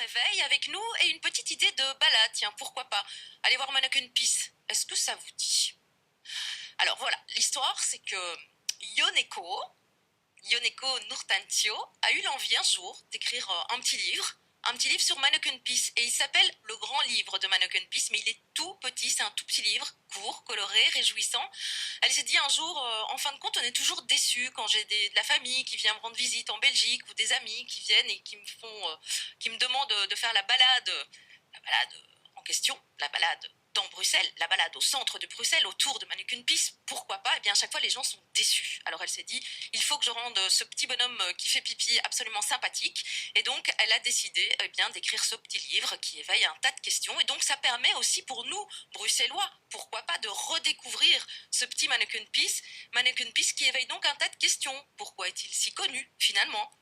réveil avec nous et une petite idée de balade. Tiens, pourquoi pas? Allez voir Mannequin Peace. Est-ce que ça vous dit? Alors voilà, l'histoire c'est que Yoneko, Yoneko Nurtantio, a eu l'envie un jour d'écrire un petit livre sur Mannequin Peace, et il s'appelle Le Grand Livre de Mannequin Peace, mais il est tout petit, c'est un tout petit livre, court, coloré, réjouissant. Elle s'est dit un jour, en fin de compte, on est toujours déçu quand j'ai de la famille qui vient me rendre visite en Belgique, ou des amis qui viennent et qui me demandent de faire la balade en question, la balade dans Bruxelles, la balade au centre de Bruxelles, autour de Mannequin Peace, pourquoi pas? Et bien à chaque fois les gens sont déçus. Alors elle s'est dit, il faut que je rende ce petit bonhomme qui fait pipi absolument sympathique, et donc elle a décidé d'écrire ce petit livre qui éveille un tas de questions, et donc ça permet aussi pour nous, Bruxellois, pourquoi pas, de redécouvrir ce petit Mannequin Peace qui éveille donc un tas de questions. Pourquoi est-il si connu finalement?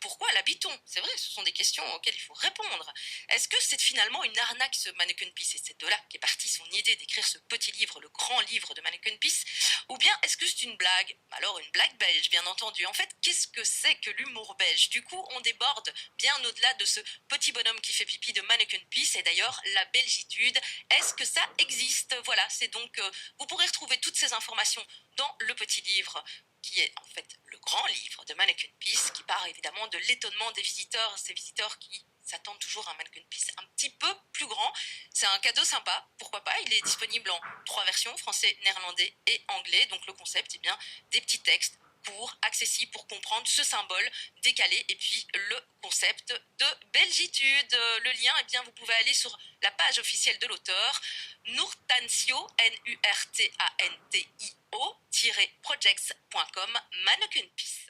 Pourquoi l'habite-t-on? C'est vrai, ce sont des questions auxquelles il faut répondre. Est-ce que c'est finalement une arnaque, ce Mannequin Peace, et c'est de là qu'est partie son idée d'écrire ce petit livre, le grand livre de Mannequin Peace? Ou bien est-ce que c'est une blague? Alors une blague belge, bien entendu. En fait, qu'est-ce que c'est que l'humour belge? Du coup, on déborde bien au-delà de ce petit bonhomme qui fait pipi de Mannequin Peace, et d'ailleurs, la belgitude, est-ce que ça existe? Voilà, c'est donc, vous pourrez retrouver toutes ces informations dans le petit livre, qui est en fait le grand livre de Mannequin Peace, qui part évidemment de l'étonnement des visiteurs, ces visiteurs qui s'attendent toujours à un Mannequin Peace un petit peu plus grand. C'est un cadeau sympa, pourquoi pas. Il est disponible en 3 versions, français, néerlandais et anglais. Donc le concept, eh bien, des petits textes courts, accessibles pour comprendre ce symbole décalé, et puis le concept de belgitude. Le lien, eh bien, vous pouvez aller sur la page officielle de l'auteur, Nurtantio, Nurtantio, projects.com, Mannequin Peace.